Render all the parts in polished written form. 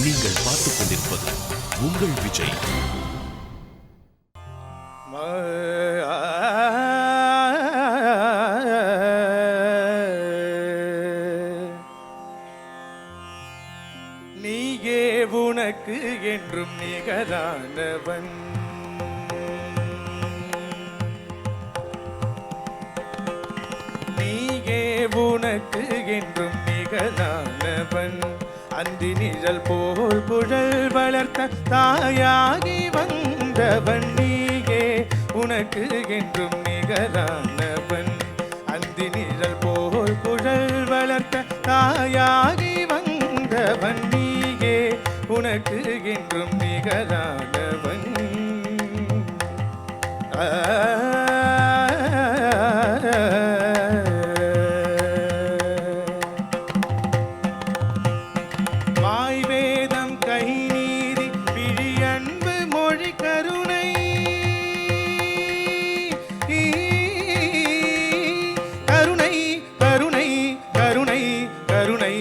நீங்கள் பார்த்துக் கொண்டிருப்பது உங்கள் விஜய். நீயே உனக்கு என்றும் நிகரானவன், நீயே உனக்கு என்றும் நிகரானவன். அந்தி நிழல் போல் புழல் வளர்த்த தாயாகி வந்தவன், நீயே உனக்கு என்றும் நிகரானவன். அந்தி நிழல் போல் புழல் வளர்த்த தாயாகி வந்தவன், நீயே உனக்கு என்றும் நிகரானவன். வாய் வேதம் கை நீதி விழி அன்பு மொழி கருணை, கருணை கருணை கருணை கருணை.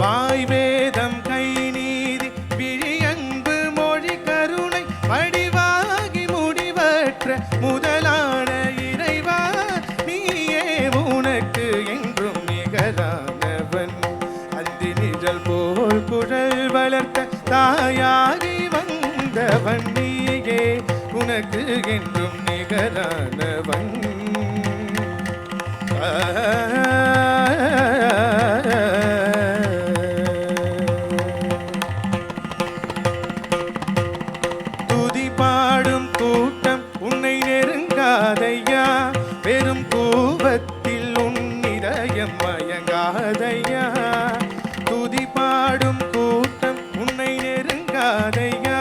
வாய் வேதம் கை நீதி விழி அன்பு மொழி கருணை, வடிவாகி முடிவற்ற முதலான இறைவா, நீயே உனக்கு என்றும் நிகரானவன். அந்தி நிழல் போல் குழல் வளர்த்த தாயாகி வந்தவன், நீயே உனக்கு என்றும் நிகரானவன். துதி பாடும் கூட்டம் உன்னை நெருங்காதையா, பெரும் கூவத்தில் உன் இதயம் மயங்காதையா. துதி பாடும் கூட்டம் உன்னை நெருங்காதையா,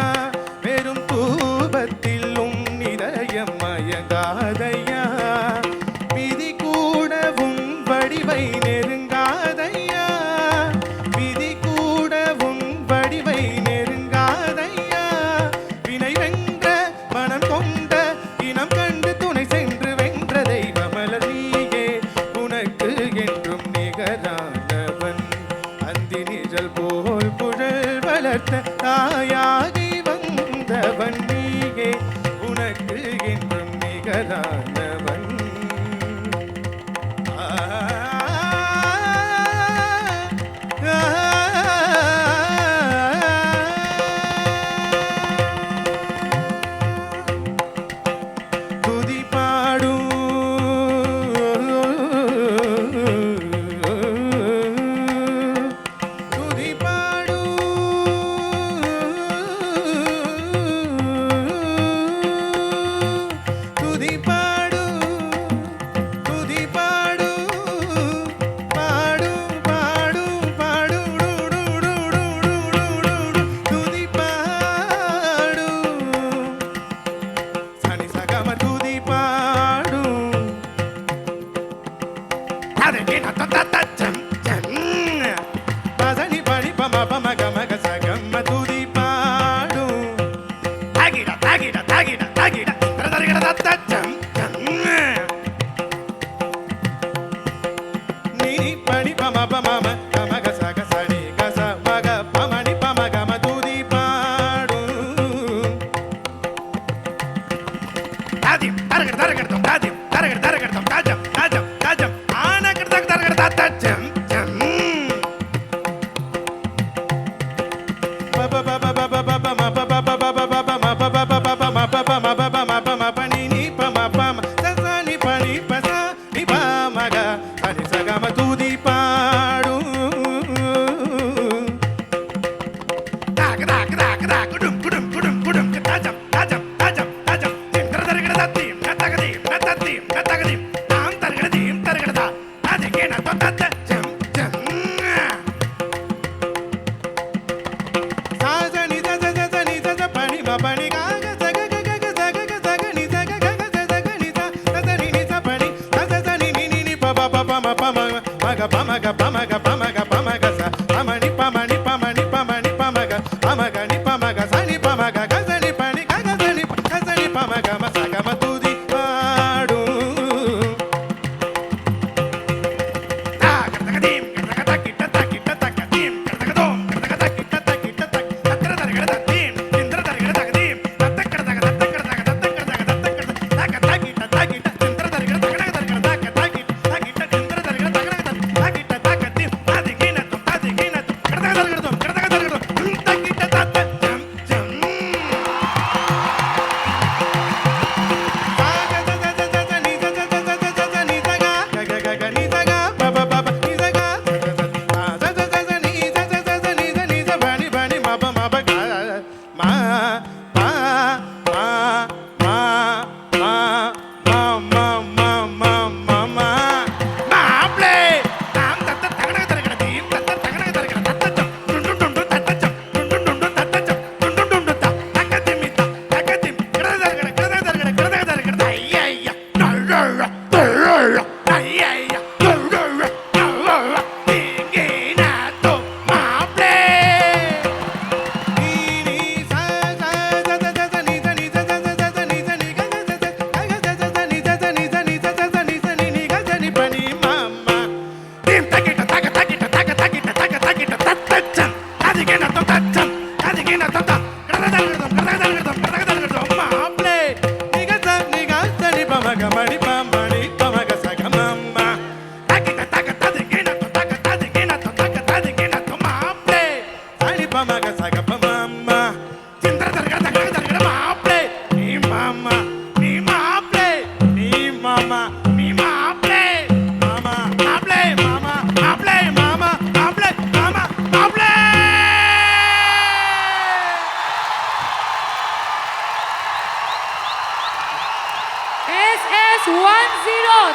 பெரும் கூவத்தில் உன் இதயம் மயங்காதையா. விதி கூட உன் வடிவை நெருங்காதையா, விதி கூட உன் வடிவை நெருங்காதையா. வினை வென்ற மனம் கொண்ட இனம் கண்டு துணை சென்று வென்ற தெய்வமலர், நீயே உனக்கு என்றும் நிகரானவன். அந்தி நிழல் போல் புழல் வளர்த்த தாயாகி வந்தவன், நீயே உனக்கு என்றும் நிகரானவன். துதி பாடும் துதி பாடும்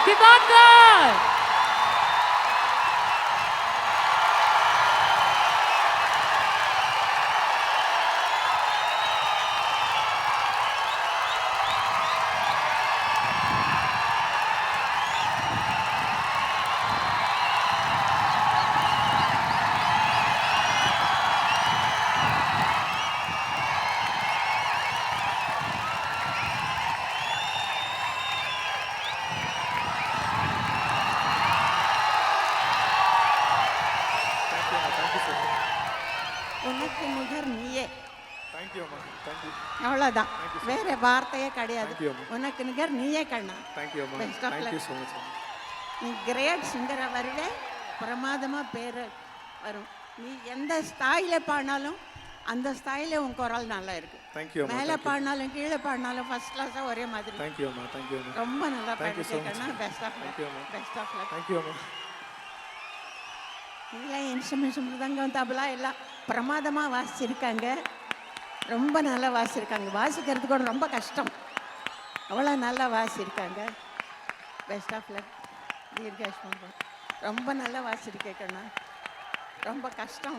திவாகர். உனக்கு நிகர் நீயே. தேங்க்யூ அம்மா. தேங்க்யூ. அவ்வளோதான், வேற வார்த்தையே கிடையாது. Thank you, அம்மா. உனக்கு நிகர் நீயே கண்ணா. தேங்க்யூ அம்மா. Best of thank you luck. So much. நீ கிரேட் சிங்கராக வருவே, பிரமாதமாக பேர் வரும். நீ எந்த ஸ்தாயில பாடினாலும் அந்த ஸ்தாயில உன் குரல் நல்லா இருக்கு. தேங்க்யூ அம்மா. மேலே பாடினாலும் கீழே பாடினாலும் ஃபர்ஸ்ட் கிளாஸாக ஒரே மாதிரி. தேங்க்யூ அம்மா. தேங்க்யூ அம்மா. ரொம்ப நல்லா Thank you so much. பாடிக்கண்ணா. பெஸ்ட் ஆஃப் Thank you, அம்மா. Best of luck. தேங்க்யூ அம்மா. இல்லை இன்ஸ்ட்ருமெண்ட்ஸ் மிருதங்கம் தபலா எல்லாம் பிரமாதமாக வாசிச்சிருக்காங்க. ரொம்ப நல்லா வாசிச்சிருக்காங்க. வாசிக்கிறது கூட ரொம்ப கஷ்டம், அவ்வளோ நல்லா வாசிச்சிருக்காங்க. பெஸ்ட் ஆஃப் லக் தீர்காஷ்மன். ரொம்ப நல்லா வாசிச்சிருக்கேக்கண்ணா. ரொம்ப கஷ்டம்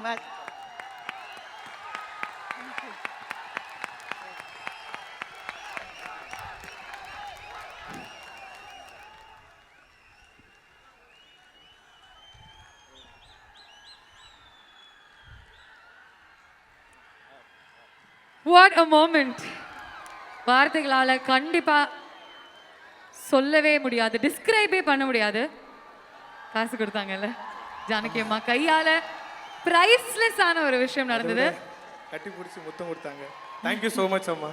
What a moment. வார்த்தைகளால கண்டிப்பா சொல்லவே முடியாது, டிஸ்கிரைபே பண்ண முடியாது. காசு கொடுத்தாங்கல்ல ஜானகி அம்மா கையால, பிரைஸ்லெஸ் ஆன ஒரு விஷயம் நடந்தது. கட்டி பிடிச்சி முத்தம் கொடுத்தாங்க. தேங்க்யூ ஸோ மச் அம்மா.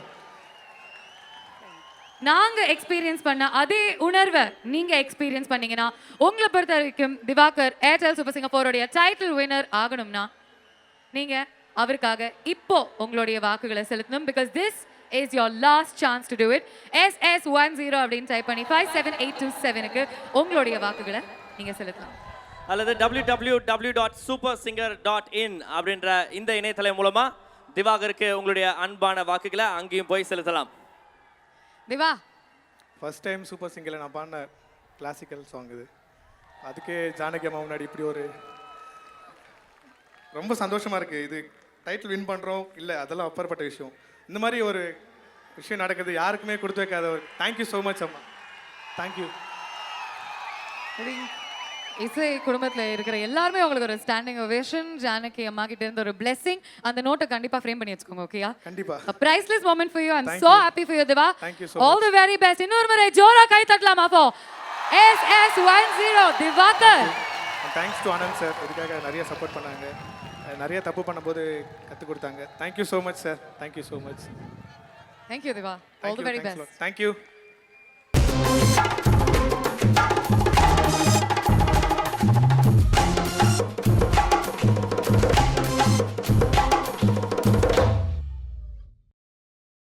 நாங்க எக்ஸ்பீரியன்ஸ் பண்ண அதே உணர்வை நீங்க எக்ஸ்பீரியன்ஸ் பண்ணீங்கன்னா, உங்களை பொறுத்த வரைக்கும் Divakar Airtel super singer 4 title winner ஆகணும்னா நீங்க அவருக்காக இப்போ உங்களுடைய வாக்குகளை செலுத்தணும். Because this is your last chance to do it. SS10 அப்படின்னு டைப் பண்ணி 57827க்கு உங்களுடைய வாக்குகளை நீங்க செலுத்தலாம். அல்லது www.supersinger.in அப்படின்ற இந்த இணையதளம் மூலமா திவாகருக்கு உங்களுடைய அன்பான வாக்குகளை அங்கேயும் போய் செலுத்தலாம். திவா, ஃபர்ஸ்ட் டைம் சூப்பர் சிங்கரில் நான் பாடின கிளாசிக்கல் சாங் இது. அதுக்கே ஜானகி அம்மா முன்னாடி இப்படி ஒரு ரொம்ப சந்தோஷமாக இருக்குது. இது டைட்டில் வின் பண்ணுறோம் இல்லை, அதெல்லாம் அப்பாற்பட்ட விஷயம். இந்த மாதிரி ஒரு விஷயம் நடக்குது யாருக்குமே கொடுத்து வைக்காத ஒரு. தேங்க்யூ ஸோ மச் அம்மா. தேங்க்யூ. இசை குடும்பத்துல இருக்கிற எல்லாருமே உங்களுக்கு ஒரு ஸ்டாண்டிங் ஓவேஷன். ஜானகி அம்மா கிட்ட இருந்து ஒரு பிளெஸிங். அந்த நோட்டை கண்டிப்பா ஃப்ரேம் பண்ணி வச்சுக்கோங்க. ஓகேயா? கண்டிப்பா. A priceless moment for you. I'm Thank so you. happy for you, Diva. Thank you so All much. the very best. இன்னொரு முறை ஜோரா கை தட்டலாமா for SS10 Divakar. Thanks to Anand sir. இதுக்காக நிறைய சப்போர்ட் பண்ணாங்க. நிறைய தப்பு பண்ணும்போது கற்றுக் கொடுத்தாங்க. Thank you so much sir. Thank you so much. Thank you, Diva. All the very best. Thank you.